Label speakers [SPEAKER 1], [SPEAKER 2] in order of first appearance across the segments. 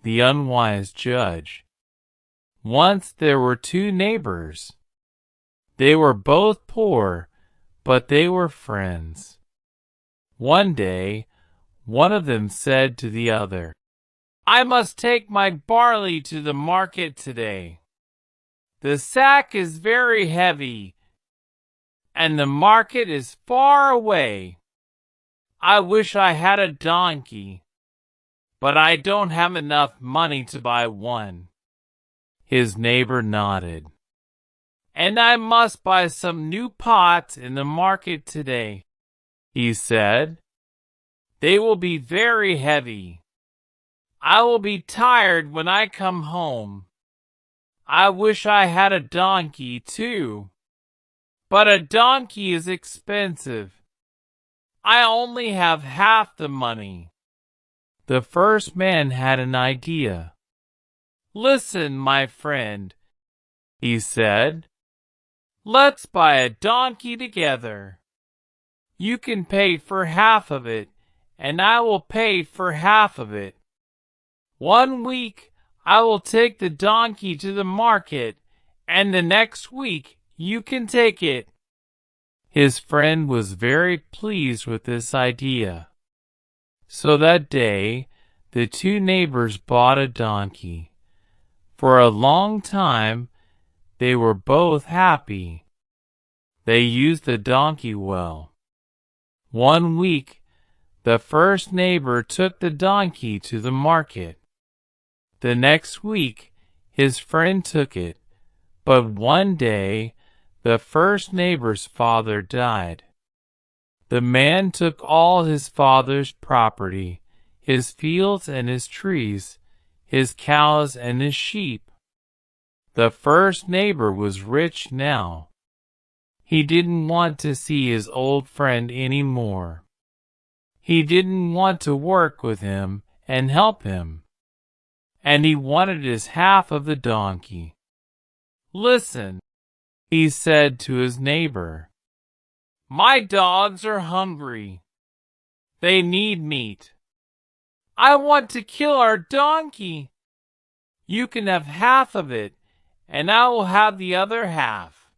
[SPEAKER 1] The Unwise Judge. Once there were two neighbors. They were both poor, but they were friends. One day, one of them said to the other, "I must take my barley to the market today. The sack is very heavy, and the market is far away. I wish I had a donkey, but I don't have enough money to buy one." His neighbor nodded. "And I must buy some new pots in the market today," he said. "They will be very heavy. I will be tired when I come home. I wish I had a donkey too, but a donkey is expensive. I only have half the money." The first man had an idea. "Listen, my friend," he said. "Let's buy a donkey together. You can pay for half of it, and I will pay for half of it. 1 week I will take the donkey to the market, and the next week you can take it." His friend was very pleased with this idea. So that day, the two neighbors bought a donkey. For a long time, they were both happy. They used the donkey well. 1 week, the first neighbor took the donkey to the market. The next week, his friend took it, but one day, the first neighbor's father died. The man took all his father's property, his fields and his trees, his cows and his sheep. The first neighbor was rich now. He didn't want to see his old friend any more. He didn't want to work with him and help him. And he wanted his half of the donkey. "Listen," he said to his neighbor. "My dogs are hungry. They need meat. I want to kill our donkey. You can have half of it, and I will have the other half."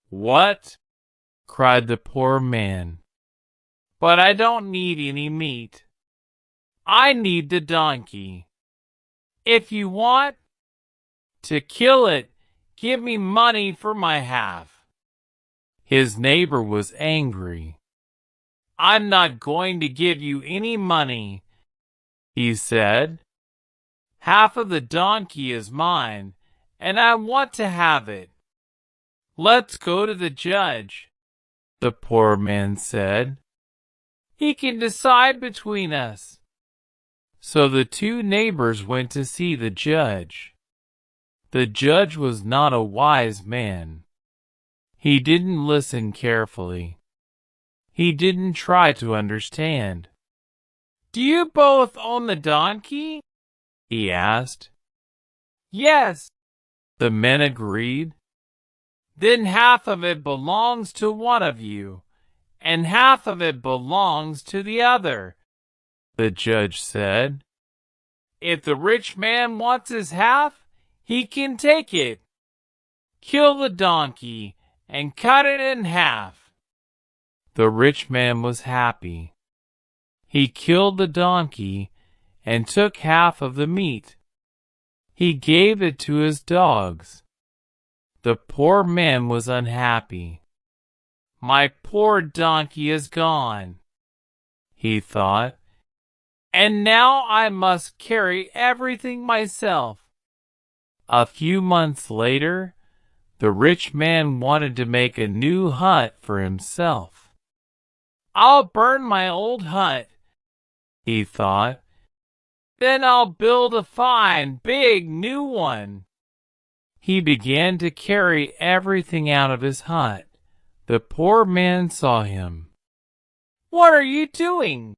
[SPEAKER 1] "What?" cried the poor man. "But I don't need any meat. I need the donkey. If you want to kill it, give me money for my half." His neighbor was angry. "I'm not going to give you any money," he said. "Half of the donkey is mine, and I want to have it." "Let's go to the judge," the poor man said. "He can decide between us." So the two neighbors went to see the judge. The judge was not a wise man. He didn't listen carefully. He didn't try to understand. "Do you both own the donkey?" he asked. "Yes," the men agreed. "Then half of it belongs to one of you, and half of it belongs to the other," the judge said. "If the rich man wants his half, he can take it. Kill the donkey and cut it in half." The rich man was happy. He killed the donkey and took half of the meat. He gave it to his dogs. The poor man was unhappy. "My poor donkey is gone," he thought, "and now I must carry everything myself." A few months later, the rich man wanted to make a new hut for himself. "I'll burn my old hut," he thought. "Then I'll build a fine, big new one." He began to carry everything out of his hut. The poor man saw him. "What are you doing?"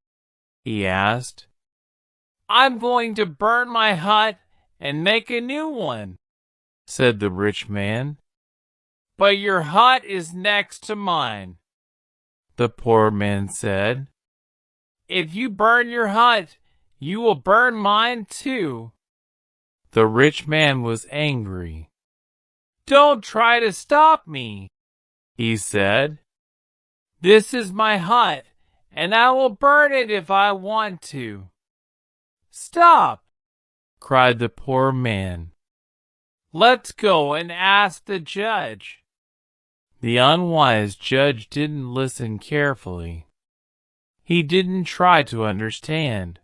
[SPEAKER 1] he asked. "I'm going to burn my hut and make a new one," said the rich man. "But your hut is next to mine," the poor man said. "If you burn your hut, You will burn mine too." The rich man was angry. "Don't try to stop me," he said. "This is my hut, and I will burn it if I want to." "Stop!" cried the poor man. "Let's go and ask the judge." The unwise judge didn't listen carefully. He didn't try to understand.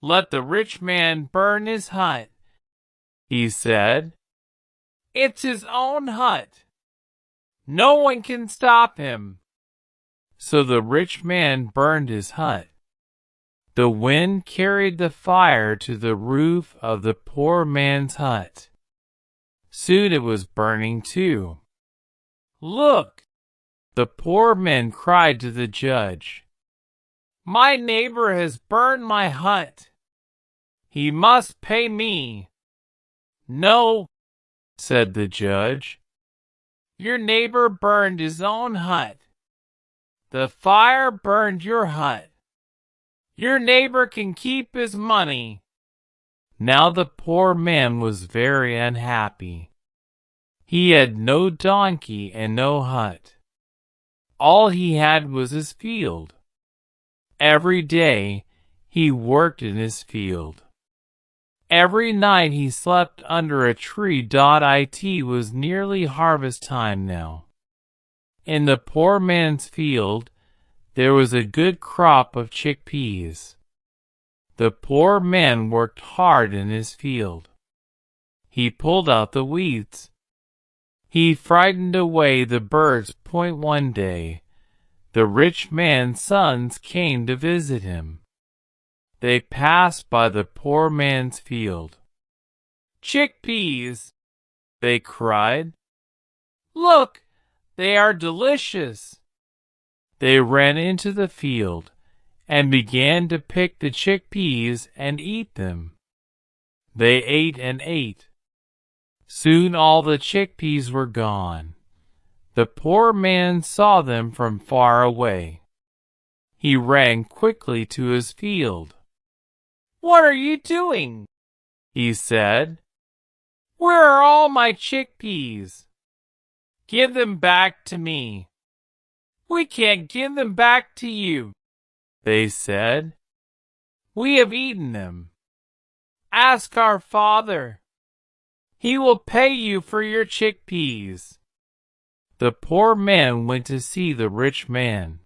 [SPEAKER 1] "Let the rich man burn his hut," he said. "It's his own hut. No one can stop him." So the rich man burned his hut. The wind carried the fire to the roof of the poor man's hut. Soon it was burning too. "Look!" the poor man cried to the judge. "My neighbor has burned my hut. He must pay me." "No," said the judge. "Your neighbor burned his own hut. The fire burned your hut. Your neighbor can keep his money." Now the poor man was very unhappy. He had no donkey and no hut. All he had was his field. Every day he worked in his field. Every night he slept under a tree. It was nearly harvest time now. In the poor man's field there was a good crop of chickpeas. The poor man worked hard in his field. He pulled out the weeds. He frightened away the birds. One day, the rich man's sons came to visit him. They passed by the poor man's field. "Chickpeas!" they cried. "Look, they are delicious." They ran into the field and began to pick the chickpeas and eat them. They ate and ate. Soon all the chickpeas were gone. The poor man saw them from far away. He ran quickly to his field. "What are you doing?" he said. "Where are all my chickpeas?" "Give them back to me." "We can't give them back to you," they said. "We have eaten them. Ask our father. He will pay you for your chickpeas." The poor man went to see the rich man.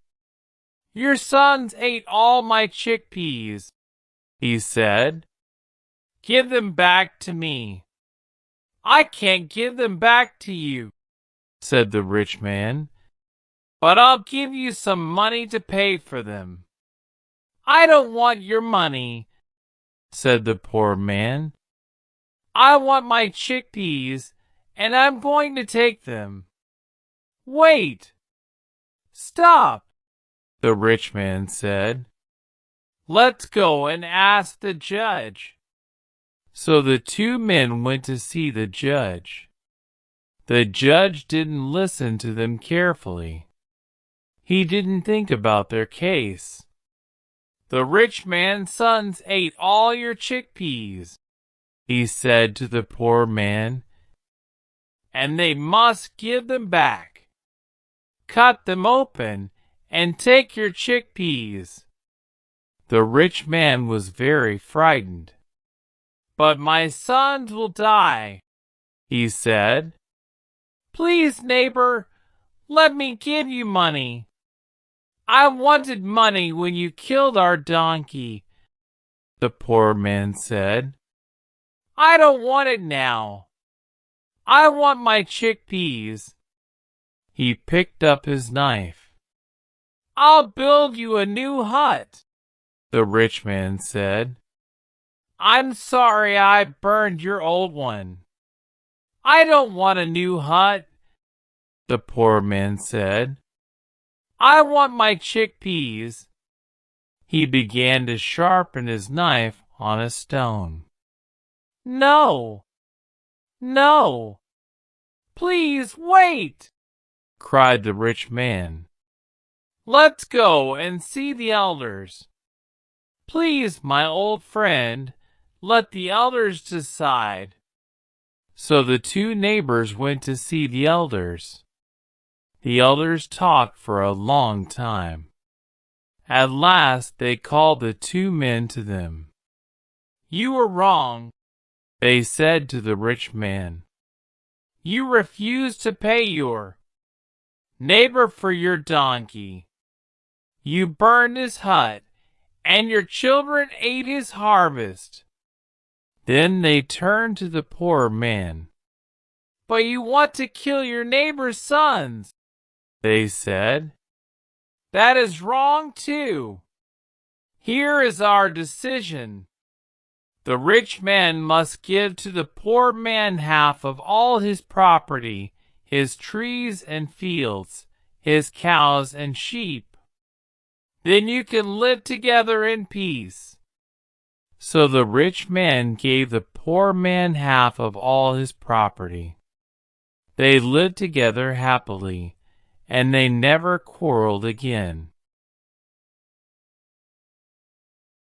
[SPEAKER 1] "Your sons ate all my chickpeas," he said. "Give them back to me." "I can't give them back to you," said the rich man, "but I'll give you some money to pay for them." "I don't want your money," said the poor man. "I want my chickpeas, and I'm going to take them." "Wait! Stop!" the rich man said. "Let's go and ask the judge." So the two men went to see the judge. The judge didn't listen to them carefully. He didn't think about their case. "The rich man's sons ate all your chickpeas," he said to the poor man, "and they must give them back. Cut them open and take your chickpeas." The rich man was very frightened. "But my sons will die," he said. "Please, neighbor, let me give you money. I wanted money when you killed our donkey." The poor man said, "I don't want it now. I want my chickpeas." He picked up his knife. "I'll build you a new hut," the rich man said. "I'm sorry I burned your old one. I don't want a new hut," the poor man said. "I want my chickpeas." He began to sharpen his knife on a stone. "No, no, please wait," cried the rich man. "Let's go and see the elders." Please, my old friend, let the elders decide. So the two neighbors went to see the elders. The elders talked for a long time. At last they called the two men to them. You were wrong, they said to the rich man. You refused to pay your neighbor for your donkey. You burned his hut, and your children ate his harvest. Then they turned to the poor man. But you want to kill your neighbor's sons, they said. That is wrong too. Here is our decision. The rich man must give to the poor man half of all his property, his trees and fields, his cows and sheep. Then you can live together in peace. So the rich man gave the poor man half of all his property. They lived together happily, and they never quarreled again.